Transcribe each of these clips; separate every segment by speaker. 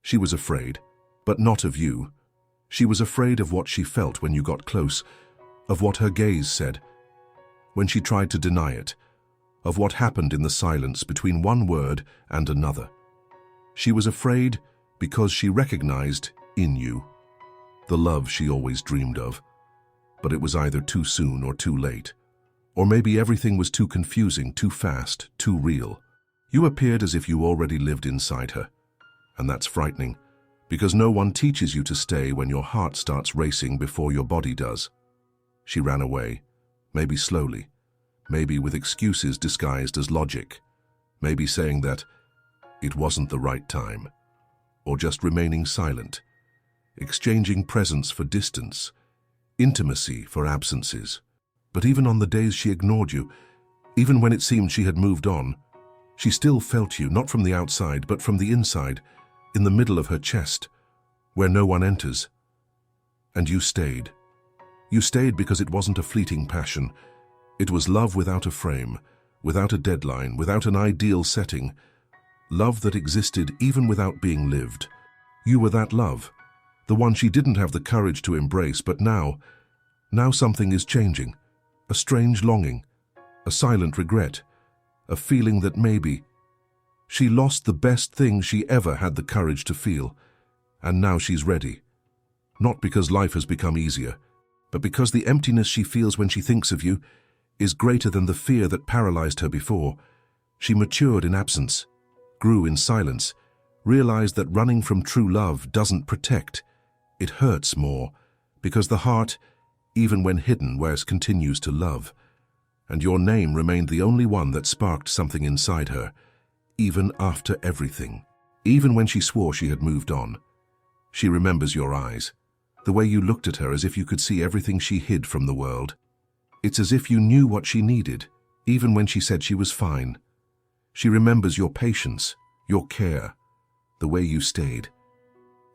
Speaker 1: She was afraid, but not of you. She was afraid of what she felt when you got close, of what her gaze said, when she tried to deny it, of what happened in the silence between one word and another. She was afraid because she recognized in you the love she always dreamed of, but it was either too soon or too late. Or maybe everything was too confusing, too fast, too real. You appeared as if you already lived inside her. And that's frightening, because no one teaches you to stay when your heart starts racing before your body does. She ran away, maybe slowly, maybe with excuses disguised as logic, maybe saying that it wasn't the right time, or just remaining silent, exchanging presence for distance, intimacy for absences. But even on the days she ignored you, even when it seemed she had moved on, she still felt you, not from the outside, but from the inside, in the middle of her chest, where no one enters. And you stayed. You stayed because it wasn't a fleeting passion. It was love without a frame, without a deadline, without an ideal setting. Love that existed even without being lived. You were that love, the one she didn't have the courage to embrace, but now something is changing. A strange longing, a silent regret, a feeling that maybe she lost the best thing she ever had the courage to feel, and now she's ready. Not because life has become easier, but because the emptiness she feels when she thinks of you is greater than the fear that paralyzed her before. She matured in absence, grew in silence, realized that running from true love doesn't protect. It hurts more, because the heart, even when hidden, continues to love. And your name remained the only one that sparked something inside her, even after everything. Even when she swore she had moved on. She remembers your eyes, the way you looked at her as if you could see everything she hid from the world. It's as if you knew what she needed, even when she said she was fine. She remembers your patience, your care, the way you stayed,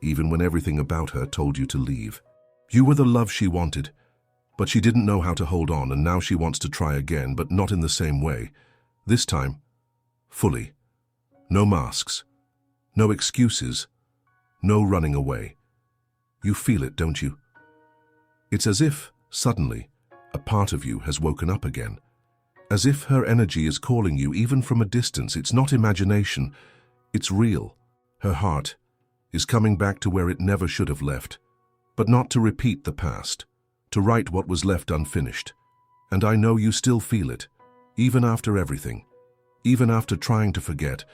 Speaker 1: even when everything about her told you to leave. You were the love she wanted, but she didn't know how to hold on, and now she wants to try again, but not in the same way. This time, fully. No masks, no excuses, no running away. You feel it, don't you? It's as if, suddenly, a part of you has woken up again. As if her energy is calling you even from a distance. It's not imagination, it's real. Her heart is coming back to where it never should have left, but not to repeat the past, to write what was left unfinished. And I know you still feel it, even after everything, even after trying to forget,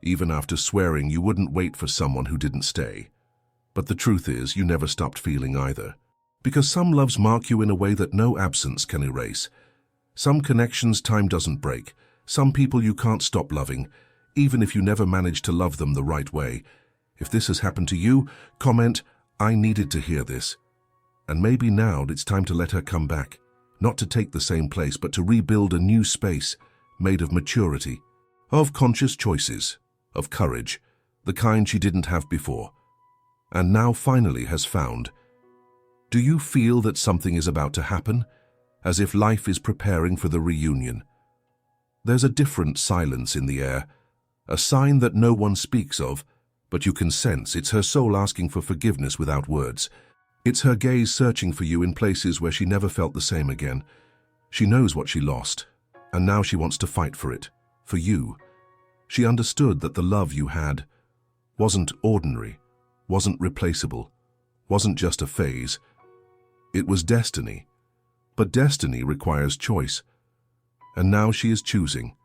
Speaker 1: even after swearing you wouldn't wait for someone who didn't stay. But the truth is, you never stopped feeling either. Because some loves mark you in a way that no absence can erase. Some connections time doesn't break. Some people you can't stop loving, even if you never manage to love them the right way. If this has happened to you, comment, "I needed to hear this." And maybe now it's time to let her come back. Not to take the same place, but to rebuild a new space made of maturity, of conscious choices, of courage, the kind she didn't have before, and now finally has found. Do you feel that something is about to happen, as if life is preparing for the reunion? There's a different silence in the air, a sign that no one speaks of, but you can sense it's her soul asking for forgiveness without words. It's her gaze searching for you in places where she never felt the same again. She knows what she lost, and now she wants to fight for it, for you. She understood that the love you had wasn't ordinary, wasn't replaceable, wasn't just a phase. It was destiny. But destiny requires choice. And now she is choosing.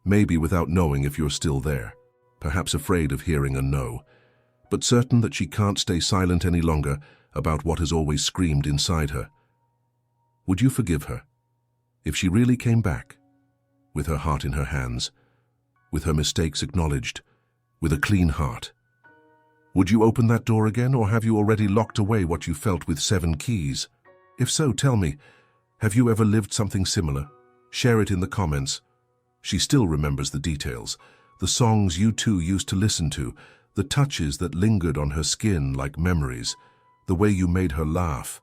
Speaker 1: Maybe without knowing if you're still there, perhaps afraid of hearing a no, but certain that she can't stay silent any longer about what has always screamed inside her. Would you forgive her if she really came back, with her heart in her hands, with her mistakes acknowledged, with a clean heart? Would you open that door again, or have you already locked away what you felt with 7 keys? If so, tell me, have you ever lived something similar? Share it in the comments. She still remembers the details, the songs you two used to listen to, the touches that lingered on her skin like memories, the way you made her laugh,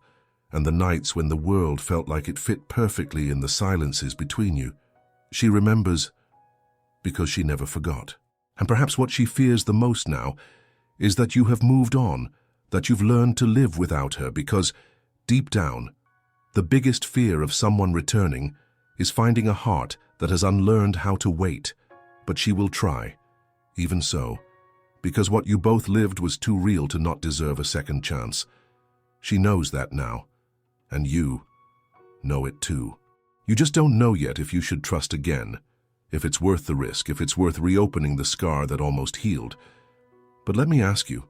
Speaker 1: and the nights when the world felt like it fit perfectly in the silences between you. She remembers because she never forgot. And perhaps what she fears the most now is that you have moved on, that you've learned to live without her because, deep down, the biggest fear of someone returning is finding a heart that has unlearned how to wait. But she will try, even so, because what you both lived was too real to not deserve a second chance. She knows that now, and you know it too. You just don't know yet if you should trust again, if it's worth the risk, if it's worth reopening the scar that almost healed. But let me ask you,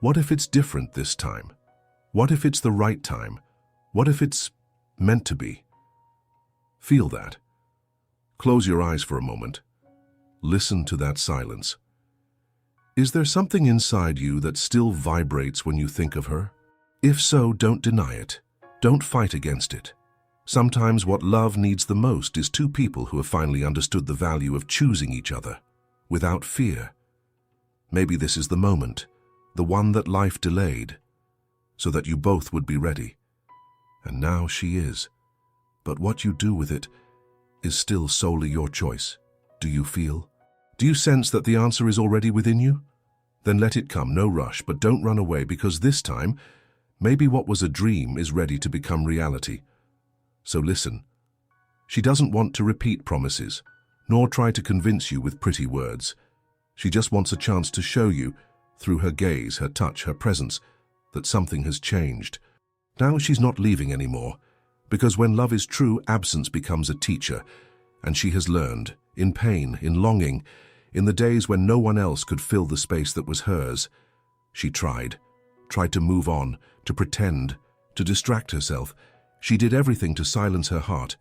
Speaker 1: what if it's different this time? What if it's the right time? What if it's meant to be? Feel that. Close your eyes for a moment. Listen to that silence. Is there something inside you that still vibrates when you think of her? If so, don't deny it. Don't fight against it. Sometimes what love needs the most is two people who have finally understood the value of choosing each other, without fear. Maybe this is the moment, the one that life delayed, so that you both would be ready. And now she is. But what you do with it is still solely your choice. Do you feel? Do you sense that the answer is already within you? Then let it come, no rush, but don't run away, because this time, maybe what was a dream is ready to become reality. So listen. She doesn't want to repeat promises, nor try to convince you with pretty words. She just wants a chance to show you, through her gaze, her touch, her presence, that something has changed. Now she's not leaving anymore, because when love is true, absence becomes a teacher, and she has learned, in pain, in longing, in the days when no one else could fill the space that was hers. She tried to move on, to pretend, to distract herself. She did everything to silence her heart,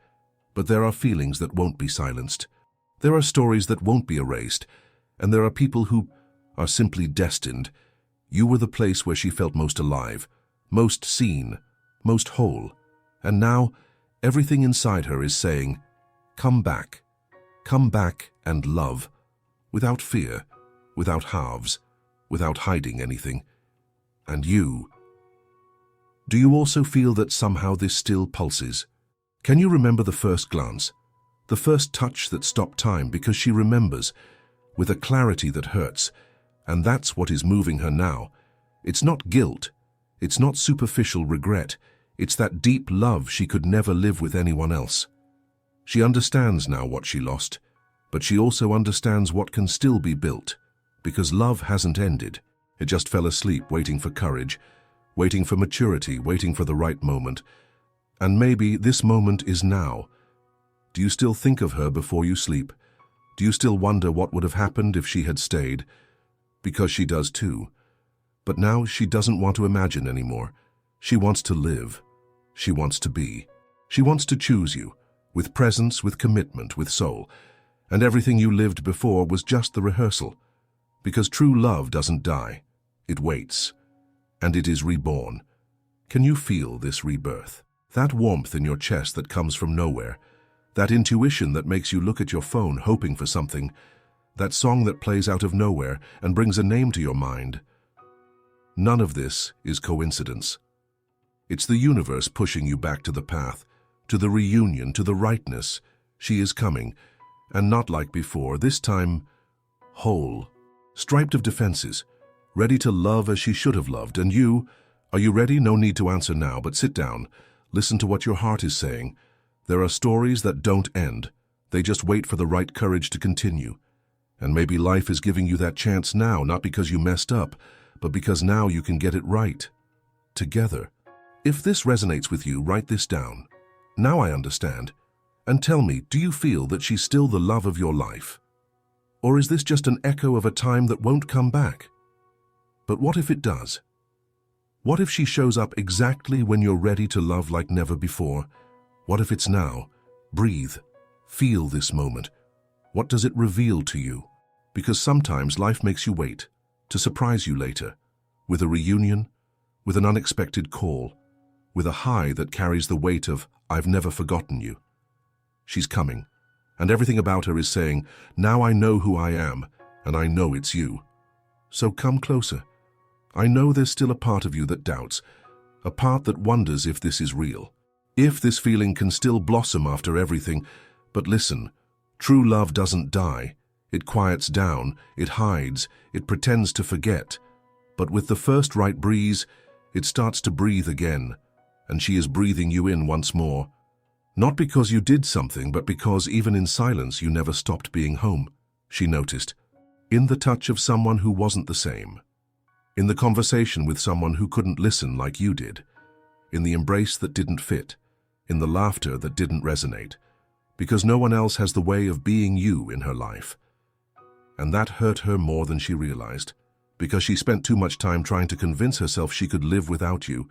Speaker 1: but there are feelings that won't be silenced. There are stories that won't be erased, and there are people who are simply destined. You were the place where she felt most alive, most seen, most whole. And now, everything inside her is saying, come back and love, without fear, without halves, without hiding anything. And you, do you also feel that somehow this still pulses? Can you remember the first glance, the first touch that stopped time, because she remembers, with a clarity that hurts, and that's what is moving her now. It's not guilt, it's not superficial regret, it's that deep love she could never live with anyone else. She understands now what she lost, but she also understands what can still be built, because love hasn't ended. It just fell asleep, waiting for courage, waiting for maturity, waiting for the right moment. And maybe this moment is now. Do you still think of her before you sleep? Do you still wonder what would have happened if she had stayed? Because she does too. But now she doesn't want to imagine anymore. She wants to live. She wants to be. She wants to choose you, with presence, with commitment, with soul. And everything you lived before was just the rehearsal. Because true love doesn't die. It waits. And it is reborn. Can you feel this rebirth? That warmth in your chest that comes from nowhere. That intuition that makes you look at your phone hoping for something. That song that plays out of nowhere and brings a name to your mind. None of this is coincidence. It's the universe pushing you back to the path, to the reunion, to the rightness. She is coming, and not like before, this time whole, striped of defenses, ready to love as she should have loved. And you, are you ready? No need to answer now, but sit down. Listen to what your heart is saying. There are stories that don't end. They just wait for the right courage to continue. And maybe life is giving you that chance now, not because you messed up, but because now you can get it right. Together. If this resonates with you, write this down. Now I understand. And tell me, do you feel that she's still the love of your life? Or is this just an echo of a time that won't come back? But what if it does? What if she shows up exactly when you're ready to love like never before? What if it's now? Breathe. Feel this moment. What does it reveal to you? Because sometimes life makes you wait, to surprise you later, with a reunion, with an unexpected call, with a high that carries the weight of, I've never forgotten you. She's coming, and everything about her is saying, now I know who I am, and I know it's you. So come closer. I know there's still a part of you that doubts, a part that wonders if this is real, if this feeling can still blossom after everything. But listen, true love doesn't die. It quiets down, it hides, it pretends to forget. But with the first right breeze, it starts to breathe again, and she is breathing you in once more. Not because you did something, but because even in silence you never stopped being home, she noticed. In the touch of someone who wasn't the same. In the conversation with someone who couldn't listen like you did. In the embrace that didn't fit. In the laughter that didn't resonate. Because no one else has the way of being you in her life. And that hurt her more than she realized. Because she spent too much time trying to convince herself she could live without you.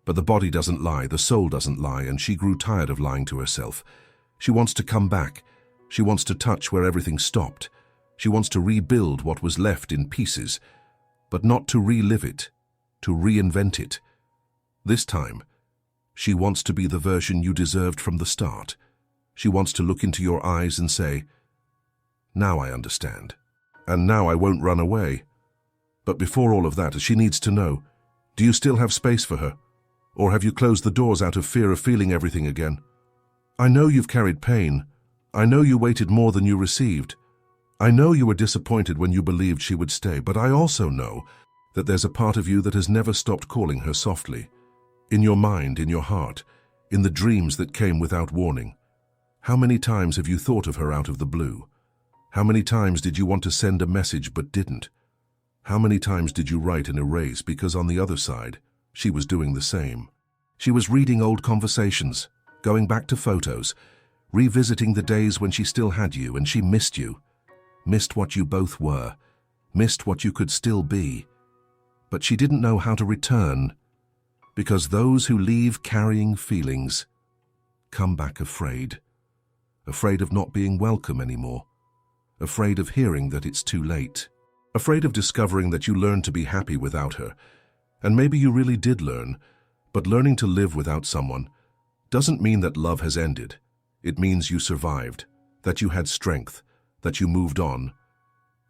Speaker 1: But the body doesn't lie, the soul doesn't lie, and she grew tired of lying to herself. She wants to come back. She wants to touch where everything stopped. She wants to rebuild what was left in pieces, but not to relive it, to reinvent it. This time, she wants to be the version you deserved from the start. She wants to look into your eyes and say, "Now I understand. And now I won't run away." But before all of that, she needs to know, do you still have space for her? Or have you closed the doors out of fear of feeling everything again? I know you've carried pain. I know you waited more than you received. I know you were disappointed when you believed she would stay, but I also know that there's a part of you that has never stopped calling her softly. In your mind, in your heart, in the dreams that came without warning. How many times have you thought of her out of the blue? How many times did you want to send a message but didn't? How many times did you write and erase because on the other side, she was doing the same? She was reading old conversations, going back to photos, revisiting the days when she still had you and she missed you. Missed what you both were, missed what you could still be. But she didn't know how to return, because those who leave carrying feelings come back afraid. Afraid of not being welcome anymore. Afraid of hearing that it's too late. Afraid of discovering that you learned to be happy without her. And maybe you really did learn, but learning to live without someone doesn't mean that love has ended. It means you survived, that you had strength, that you moved on.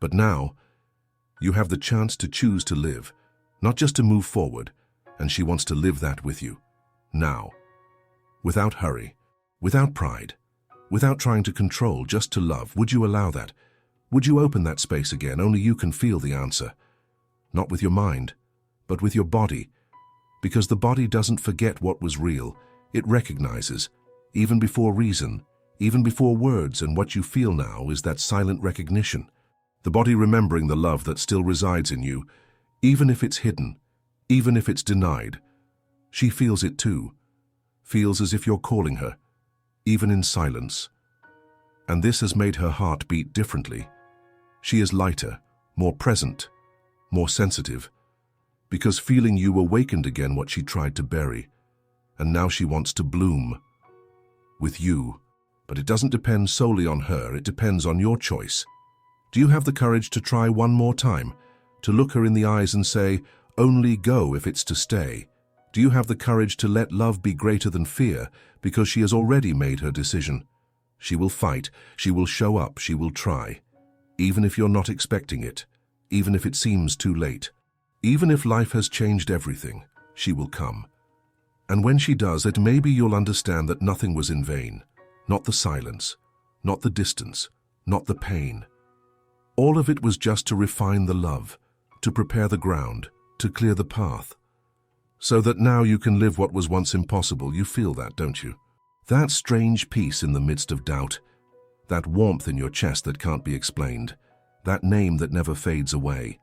Speaker 1: But now, you have the chance to choose to live, not just to move forward, and she wants to live that with you. Now. Without hurry, without pride, without trying to control, just to love. Would you allow that? Would you open that space again? Only you can feel the answer. Not with your mind, but with your body. Because the body doesn't forget what was real. It recognizes, even before reason, even before words, and what you feel now is that silent recognition. The body remembering the love that still resides in you, even if it's hidden, even if it's denied. She feels it too. Feels as if you're calling her, even in silence. And this has made her heart beat differently. She is lighter, more present, more sensitive, because feeling you awakened again what she tried to bury, and now she wants to bloom with you. But it doesn't depend solely on her, it depends on your choice. Do you have the courage to try one more time, to look her in the eyes and say, only go if it's to stay? Do you have the courage to let love be greater than fear, because she has already made her decision? She will fight, she will show up, she will try. Even if you're not expecting it, even if it seems too late, even if life has changed everything, she will come. And when she does it, maybe you'll understand that nothing was in vain. Not the silence, not the distance, not the pain. All of it was just to refine the love, to prepare the ground, to clear the path. So that now you can live what was once impossible. You feel that, don't you? That strange peace in the midst of doubt, that warmth in your chest that can't be explained, that name that never fades away.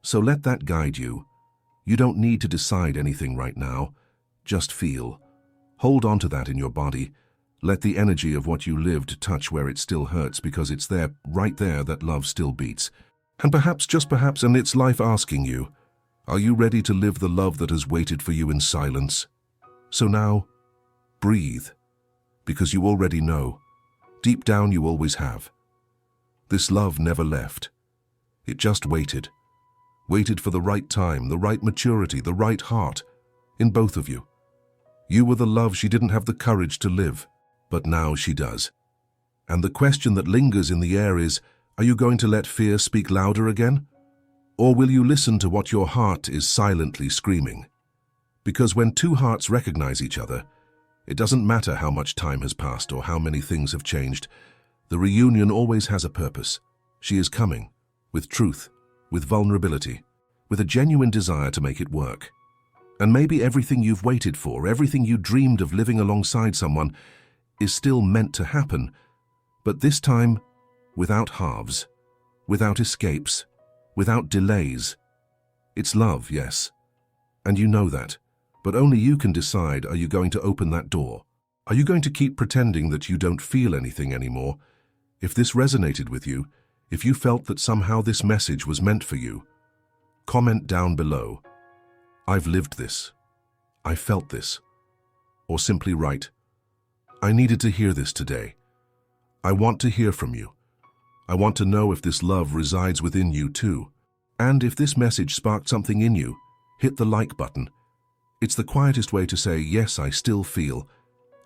Speaker 1: So let that guide you. You don't need to decide anything right now. Just feel. Hold on to that in your body. Let the energy of what you lived touch where it still hurts, because it's there, right there, that love still beats. And perhaps, just perhaps, and it's life asking you, are you ready to live the love that has waited for you in silence? So now, breathe, because you already know. Deep down you always have. This love never left. It just waited. Waited for the right time, the right maturity, the right heart, in both of you. You were the love she didn't have the courage to live, but now she does. And the question that lingers in the air is, are you going to let fear speak louder again? Or will you listen to what your heart is silently screaming? Because when two hearts recognize each other, it doesn't matter how much time has passed or how many things have changed. The reunion always has a purpose. She is coming, with truth, with vulnerability, with a genuine desire to make it work. And maybe everything you've waited for, everything you dreamed of living alongside someone, is still meant to happen, but this time without halves, without escapes, without delays. It's love, yes, and you know that, but only you can decide, are you going to open that door? Are you going to keep pretending that you don't feel anything anymore? If this resonated with you, if you felt that somehow this message was meant for you, comment down below, "I've lived this," "I felt this," or simply write, "I needed to hear this today." I want to hear from you. I want to know if this love resides within you too. And if this message sparked something in you, hit the like button. It's the quietest way to say, yes, I still feel.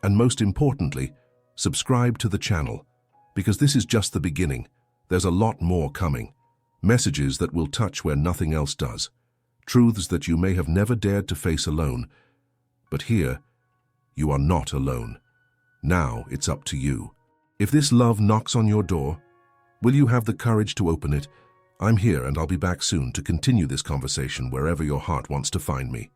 Speaker 1: And most importantly, subscribe to the channel, because this is just the beginning. There's a lot more coming. Messages that will touch where nothing else does. Truths that you may have never dared to face alone. But here, you are not alone. Now it's up to you. If this love knocks on your door, will you have the courage to open it? I'm here and I'll be back soon to continue this conversation wherever your heart wants to find me.